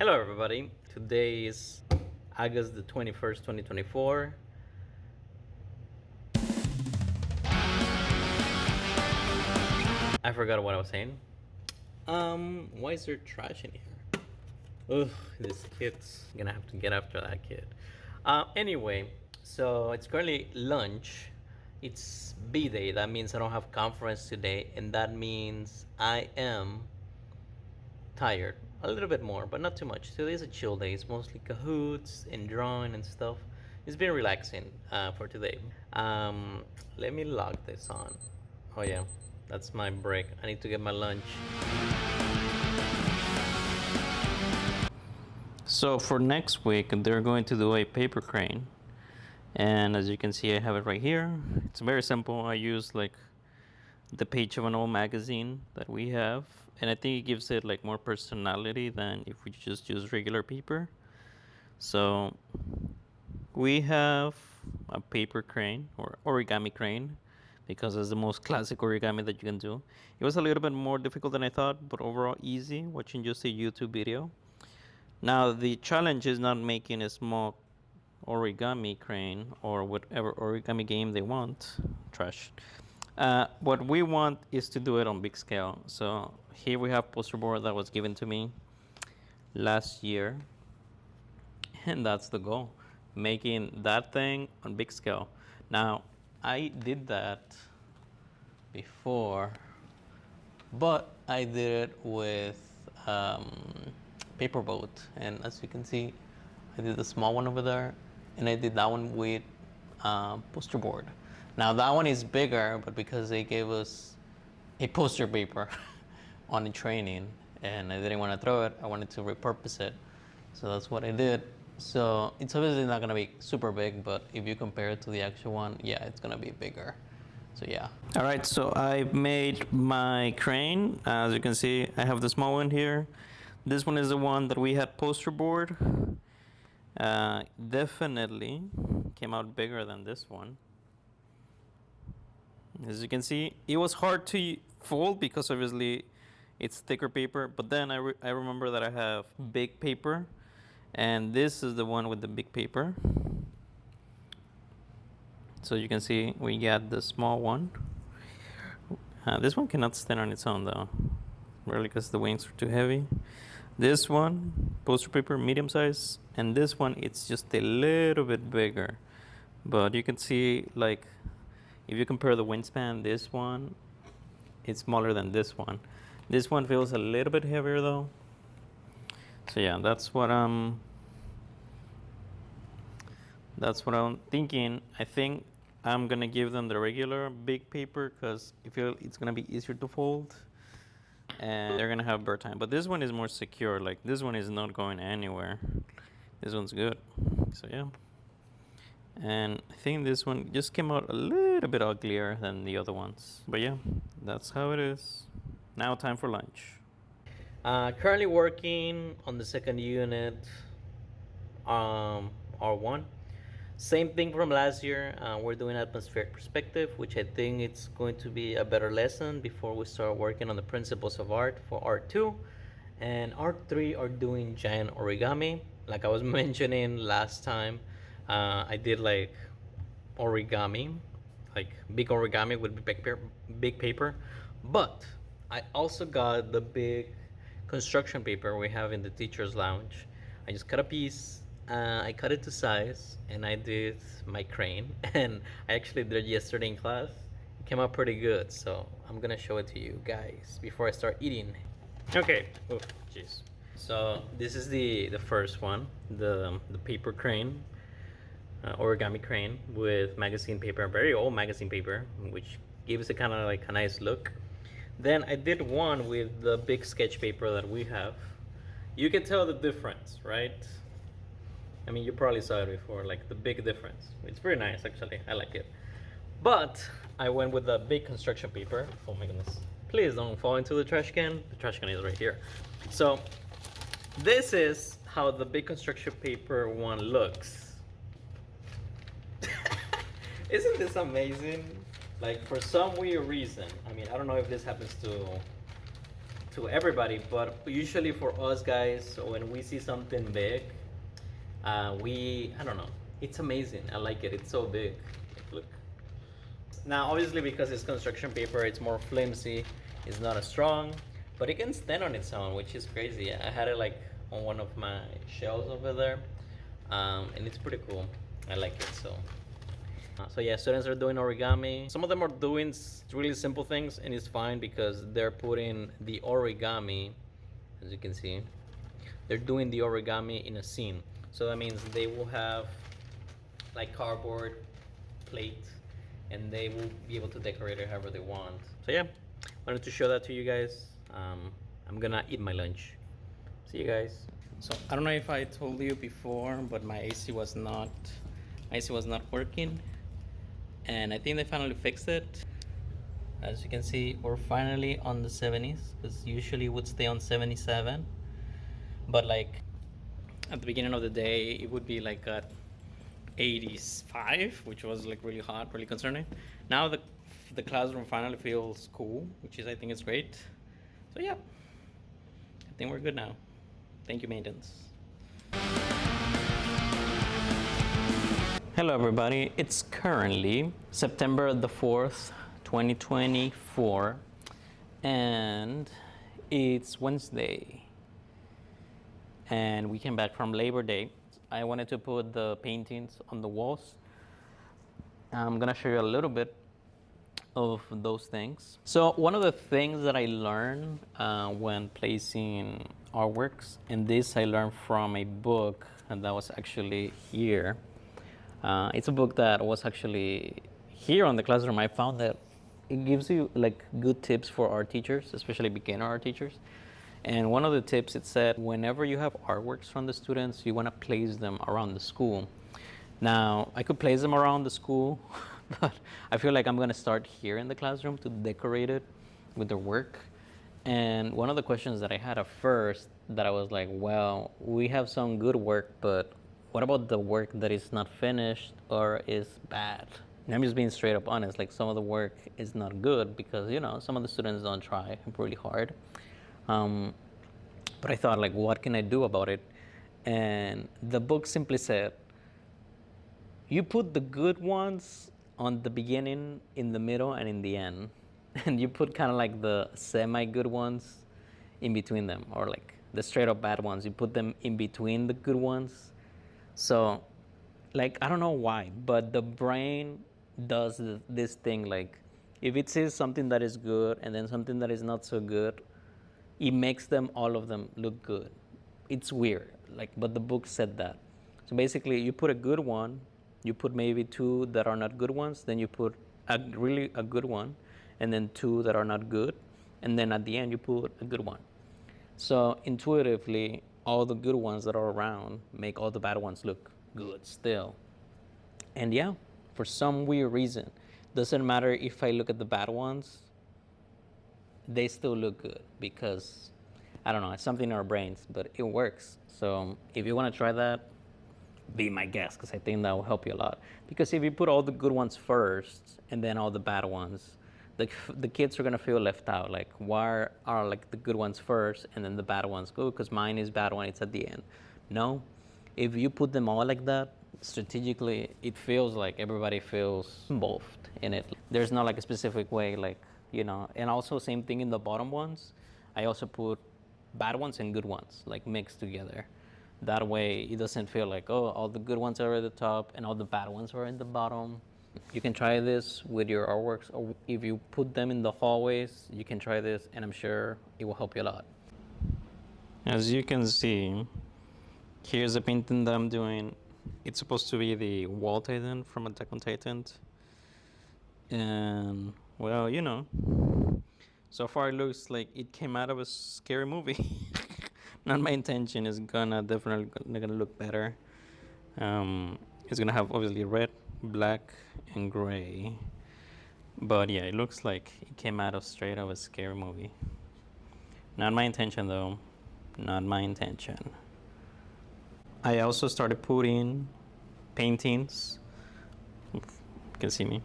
Hello everybody, today is August the 21st, 2024. I forgot what I was saying. Why is there trash in here? Ugh, this kid's gonna have to get after that kid. Anyway, so it's currently lunch. It's B-Day, that means I don't have conference today, and that means I am tired a little bit more, but not too much. Today's a chill day. It's mostly cahoots and drawing and stuff. It's been relaxing for today. Let me log this on. Oh yeah, that's my break. I need to get my lunch. So for next week, they're going to do a paper crane, and as you can see, I have it right here. It's very simple. I use like the page of an old magazine that we have, and I think it gives it like more personality than if we just use regular paper. So we have a paper crane or origami crane because it's the most classic origami that you can do. It was a little bit more difficult than I thought, but overall easy watching just a YouTube video. Now the challenge is not making a small origami crane or whatever origami game they want. Trash. What we want is to do it on big scale. So here we have poster board that was given to me last year, and that's the goal, making that thing on big scale. Now I did that before, but I did it with paper boat, and as you can see, I did the small one over there, and I did that one with poster board. Now that one is bigger, but because they gave us a poster paper on the training and I didn't want to throw it, I wanted to repurpose it. So that's what I did. So it's obviously not gonna be super big, but if you compare it to the actual one, yeah, it's gonna be bigger. So yeah. All right, so I made my crane. As you can see, I have the small one here. This one is the one that we had poster board. Definitely came out bigger than this one. As you can see, it was hard to fold because obviously it's thicker paper, but then I remember that I have big paper, and this is the one with the big paper. So you can see we got the small one. This one cannot stand on its own though, really, because the wings are too heavy. This one, poster paper, medium size, and this one, it's just a little bit bigger. But you can see, like, if you compare the wingspan, this one, it's smaller than this one. This one feels a little bit heavier though. So yeah, that's what I'm thinking. I think I'm gonna give them the regular big paper because I feel it's gonna be easier to fold, and they're gonna have better time. But this one is more secure. Like this one is not going anywhere. This one's good. So yeah. And I think this one just came out a little bit uglier than the other ones. But yeah, that's how it is. Now time for lunch. Currently working on the second unit, R1. Same thing from last year. We're doing atmospheric perspective, which I think it's going to be a better lesson before we start working on the principles of art for R2. And R3 are doing giant origami. Like I was mentioning last time, I did like origami, like big origami with big paper, but I also got the big construction paper we have in the teacher's lounge. I just cut a piece, I cut it to size, and I did my crane. And I actually did it yesterday in class. It came out pretty good, so I'm gonna show it to you guys before I start eating. Okay. Oh, jeez. So this is the first one, the paper crane. Origami crane with magazine paper, very old magazine paper, which gives it kind of like a nice look. Then I did one with the big sketch paper that we have. You can tell the difference, right? I mean, you probably saw it before, like the big difference. It's pretty nice, actually. I like it. But I went with the big construction paper. Oh my goodness. Please don't fall into the trash can. The trash can is right here. So this is how the big construction paper one looks. Isn't this amazing? Like, for some weird reason, I mean, I don't know if this happens to to everybody, but usually for us guys, when we see something big, I don't know, it's amazing. I like it. It's so big. Look. Now, obviously, because it's construction paper, it's more flimsy. It's not as strong, but it can stand on its own, which is crazy. I had it like on one of my shelves over there, and it's pretty cool. I like it. So yeah, students are doing origami. Some of them are doing really simple things, and it's fine because they're putting the origami, as you can see, they're doing the origami in a scene. So that means they will have like cardboard plate, and they will be able to decorate it however they want. So yeah, wanted to show that to you guys. I'm gonna eat my lunch. See you guys. So I don't know if I told you before, but my AC was not working, and I think they finally fixed it. As you can see, we're finally on the 70s, because usually it would stay on 77, but like at the beginning of the day it would be like at 85, which was like really hot, really concerning. Now the classroom finally feels cool, which is, I think, it's great. So yeah, I think we're good now. Thank you, maintenance. Hello everybody, it's currently September the 4th, 2024, and it's Wednesday, and we came back from Labor Day. I wanted to put the paintings on the walls. I'm gonna show you a little bit of those things. So one of the things that I learned when placing artworks, and this I learned from a book that was actually here. It's a book that was actually here on the classroom. I found that it gives you like good tips for art teachers, especially beginner art teachers. And one of the tips, it said, whenever you have artworks from the students, you want to place them around the school. Now, I could place them around the school, but I feel like I'm going to start here in the classroom to decorate it with their work. And one of the questions that I had at first, that I was like, well, we have some good work, but what about the work that is not finished or is bad? And I'm just being straight up honest, like some of the work is not good because, you know, some of the students don't try really hard. But I thought, like, what can I do about it? And the book simply said, you put the good ones on the beginning, in the middle, and in the end. And you put kind of like the semi-good ones in between them, or like the straight up bad ones. You put them in between the good ones. So, like, I don't know why, but the brain does this thing, like, if it sees something that is good and then something that is not so good, it makes them, all of them, look good. It's weird, like, but the book said that. So basically, you put a good one, you put maybe two that are not good ones, then you put a good one, and then two that are not good, and then at the end you put a good one. So intuitively, all the good ones that are around make all the bad ones look good still. And yeah, for some weird reason, doesn't matter if I look at the bad ones, they still look good, because I don't know, it's something in our brains, but it works. So if you want to try that, be my guest, because I think that will help you a lot. Because if you put all the good ones first and then all the bad ones, the kids are going to feel left out. Like, why are like the good ones first and then the bad ones go? Because mine is bad one, it's at the end. No, if you put them all like that, strategically, it feels like everybody feels involved in it. There's not like a specific way, like, you know. And also same thing in the bottom ones. I also put bad ones and good ones, like, mixed together. That way it doesn't feel like, oh, all the good ones are at the top and all the bad ones are in the bottom. You can try this with your artworks, or if you put them in the hallways, you can try this, and I'm sure it will help you a lot. As you can see, here's the painting that I'm doing. It's supposed to be the wall titan from Attack on Titan. And, well, you know, so far it looks like it came out of a scary movie. Not my intention. It's definitely gonna look better. It's gonna have obviously red, black, and gray. But yeah, it looks like it came out of straight of a scary movie. Not my intention though. Not my intention. I also started putting paintings. You can see me.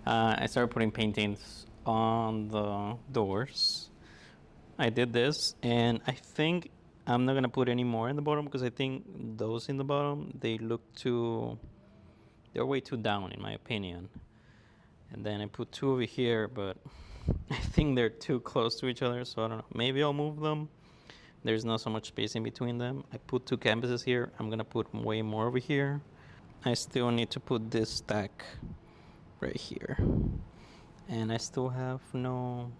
I started putting paintings on the doors, I did this, and I think I'm not gonna put any more in the bottom because I think those in the bottom, they're way too down in my opinion. And then I put two over here, but I think they're too close to each other, so I don't know. Maybe I'll move them. There's not so much space in between them. I put two canvases here. I'm gonna put way more over here. I still need to put this stack right here. And I still have no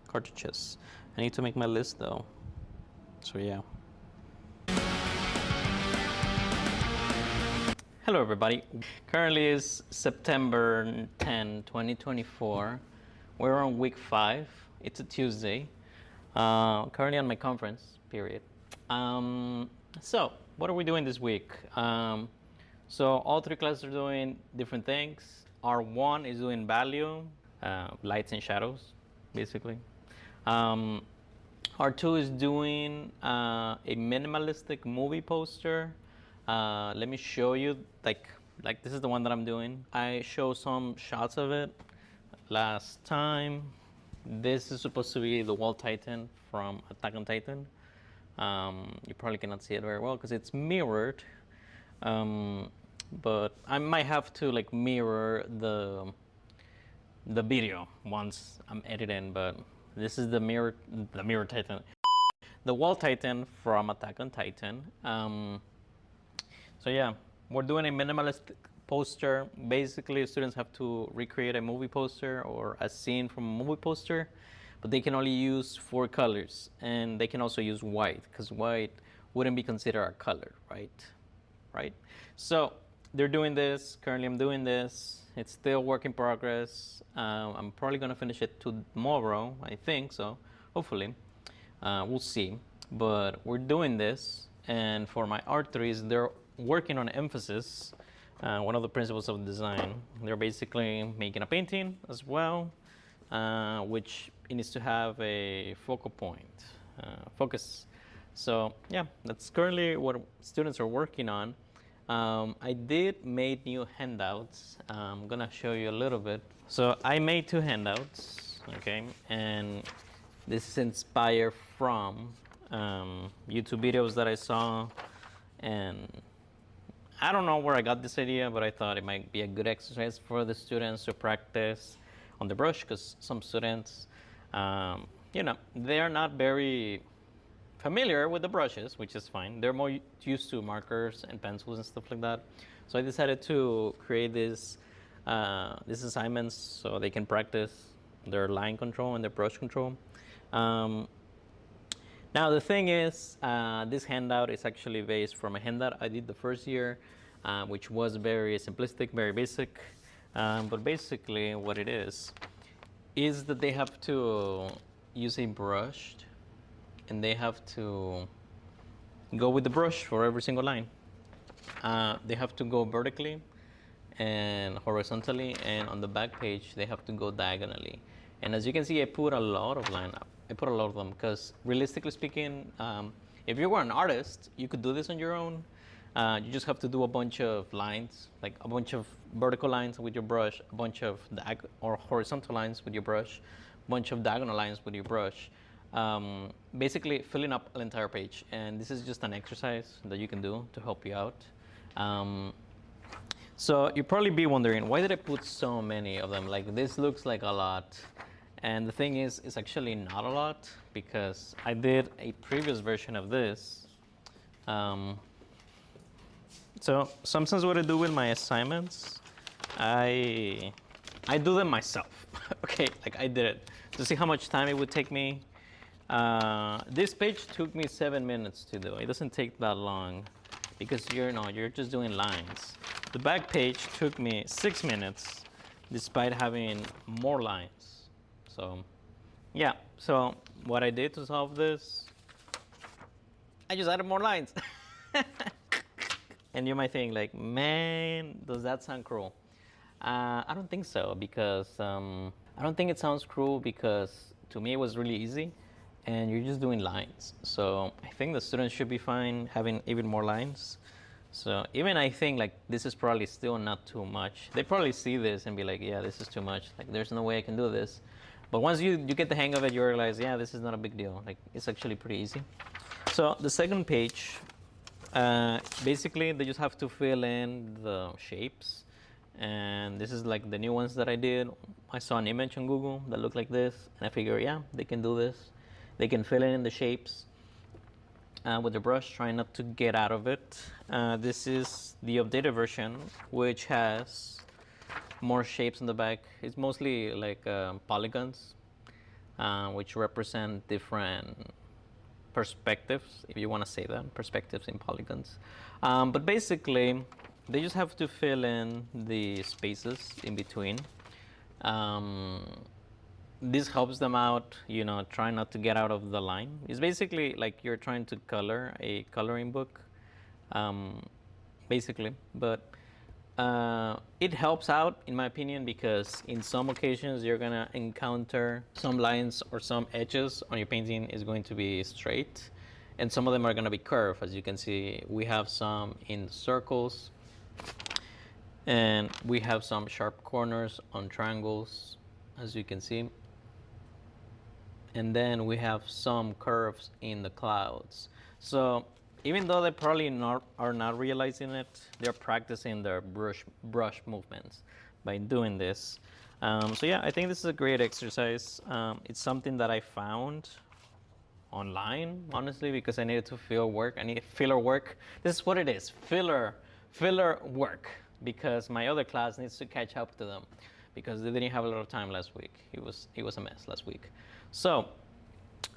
cartridges. I need to make my list though. So yeah. Hello everybody. Currently is September 10, 2024. We're on week 5. It's a Tuesday. Currently on my conference period. So what are we doing this week? So all 3 classes are doing different things. R1 is doing value, lights and shadows, basically. R2 is doing a minimalistic movie poster. Let me show you, like this is the one that I'm doing. I show some shots of it last time. This is supposed to be the wall titan from Attack on Titan. You probably cannot see it very well because it's mirrored. But I might have to like mirror the video once I'm editing. But this is the mirror titan, the wall titan from Attack on Titan. So yeah, we're doing a minimalist poster. Basically, students have to recreate a movie poster or a scene from a movie poster, but they can only use 4 colors, and they can also use white because white wouldn't be considered a color, right? So they're doing this. Currently, I'm doing this. It's still work in progress. I'm probably gonna finish it tomorrow, I think so. Hopefully, we'll see. But we're doing this, and for my R3s, they're working on emphasis. One of the principles of design. They're basically making a painting as well, which it needs to have a focal point, focus. So yeah, that's currently what students are working on. I did made new handouts. I'm gonna show you a little bit. So I made 2 handouts, okay, and this is inspired from YouTube videos that I saw, and I don't know where I got this idea, but I thought it might be a good exercise for the students to practice on the brush, because some students, they are not very familiar with the brushes, which is fine. They're more used to markers and pencils and stuff like that. So I decided to create these assignments so they can practice their line control and their brush control. Now the thing is, this handout is actually based from a handout I did the first year, which was very simplistic, very basic. But basically what it is that they have to use a brush, and they have to go with the brush for every single line. They have to go vertically and horizontally, and on the back page they have to go diagonally. And as you can see, I put a lot of them because realistically speaking, if you were an artist, you could do this on your own. You just have to do a bunch of lines, like a bunch of vertical lines with your brush, a bunch of or horizontal lines with your brush, a bunch of diagonal lines with your brush. Basically filling up an entire page. And this is just an exercise that you can do to help you out. So you'll probably be wondering, why did I put so many of them? Like, this looks like a lot. And the thing is, it's actually not a lot, because I did a previous version of this. So sometimes what I do with my assignments, I do them myself. Okay, like I did it to see how much time it would take me. This page took me 7 minutes to do. It doesn't take that long because you're just doing lines. The back page took me 6 minutes despite having more lines. So yeah, so what I did to solve this, I just added more lines. And you might think like, man, does that sound cruel? I don't think so, because I don't think it sounds cruel, because to me it was really easy and you're just doing lines. So I think the students should be fine having even more lines. So even I think like this is probably still not too much. They probably see this and be like, yeah, this is too much. Like, there's no way I can do this. But once you get the hang of it, you realize, yeah, this is not a big deal. Like, it's actually pretty easy. So the second page, basically they just have to fill in the shapes. And this is like the new ones that I did. I saw an image on Google that looked like this, and I figured, yeah, they can do this. They can fill in the shapes with the brush, trying not to get out of it. This is the updated version, which has more shapes on the back. It's mostly like polygons, which represent different perspectives, if you want to say that, perspectives in polygons. But basically, they just have to fill in the spaces in between. This helps them out, you know, try not to get out of the line. It's basically like you're trying to color a coloring book, basically. But it helps out, in my opinion, because in some occasions you're gonna encounter some lines or some edges on your painting is going to be straight, and some of them are gonna be curved. As you can see, we have some in circles, and we have some sharp corners on triangles, as you can see. And then we have some curves in the clouds. So even though they probably are not realizing it, they're practicing their brush movements by doing this. So yeah, I think this is a great exercise. It's something that I found online, honestly, because I needed to fill work. I need filler work. This is what it is, filler work, because my other class needs to catch up to them, because they didn't have a lot of time last week. It was a mess last week. So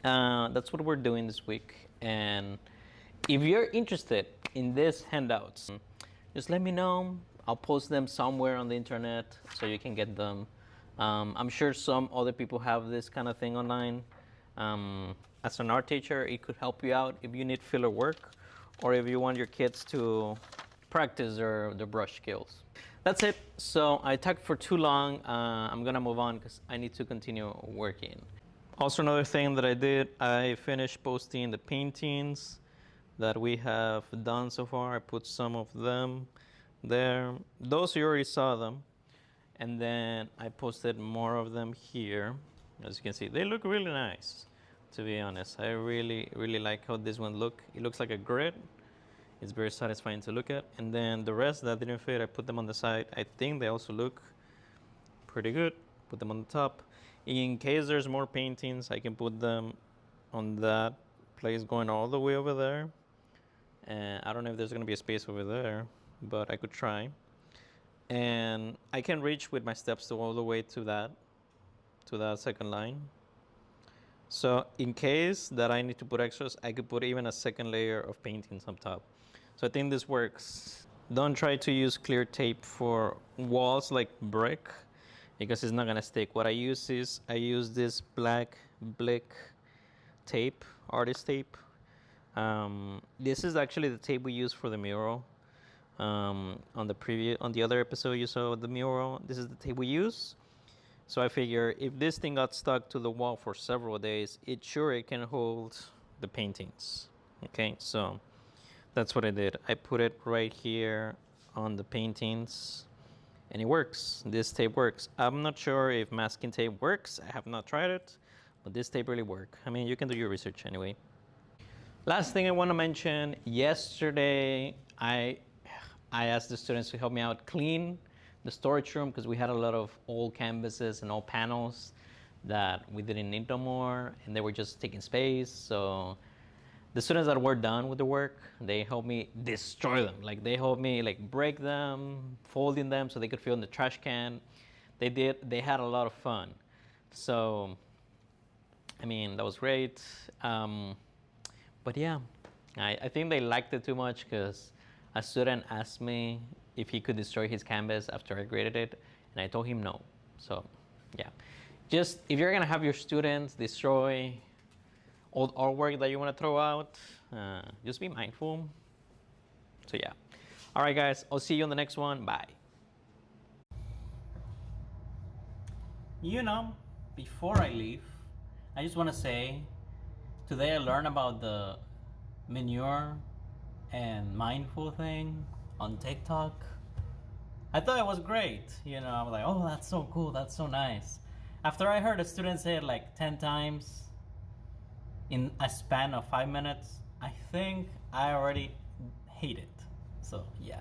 that's what we're doing this week. And if you're interested in these handouts, just let me know. I'll post them somewhere on the internet so you can get them. I'm sure some other people have this kind of thing online. As an art teacher, it could help you out if you need filler work, or if you want your kids to practice their brush skills. That's it. So I talked for too long. I'm gonna move on because I need to continue working. Also, another thing that I did, I finished posting the paintings that we have done so far. I put some of them there. Those, you already saw them. And then I posted more of them here. As you can see, they look really nice, to be honest. I really like how this one look. It looks like a grid. It's very satisfying to look at. And then the rest that didn't fit, I put them on the side. I think they also look pretty good. Put them on the top. In case there's more paintings, I can put them on that place going all the way over there. And I don't know if there's gonna be a space over there, but I could try. And I can reach with my steps to all the way to that second line. So in case that I need to put extras, I could put even a second layer of paintings on top. So I think this works. Don't try to use clear tape for walls like brick, because it's not gonna stick. What I use is, I use this black Blick tape, artist tape. This is actually the tape we use for the mural. On the other episode you saw the mural, this is the tape we use. So I figure if this thing got stuck to the wall for several days, it can hold the paintings. Okay, so that's what I did. I put it right here on the paintings, and it works. This tape works. I'm not sure if masking tape works. I have not tried it, but this tape really works. I mean, you can do your research anyway. Last thing I want to mention, yesterday I asked the students to help me out clean the storage room, because we had a lot of old canvases and old panels that we didn't need no more, and they were just taking space. So the students that were done with the work, they helped me destroy them. Like, they helped me like break them, folding them so they could fit in the trash can. They had a lot of fun. So I mean, that was great. But yeah, I think they liked it too much, because a student asked me if he could destroy his canvas after I graded it, and I told him no. So yeah, just if you're gonna have your students destroy old artwork that you want to throw out, just be mindful. So yeah, all right guys, I'll see you on the next one. Bye. You know, before I leave, I just want to say, today I learned about the manure and mindful thing on TikTok. I thought it was great. You know, I'm like, oh, that's so cool, that's so nice. After I heard a student say it like 10 times in a span of 5 minutes, I think I already hate it. So, yeah.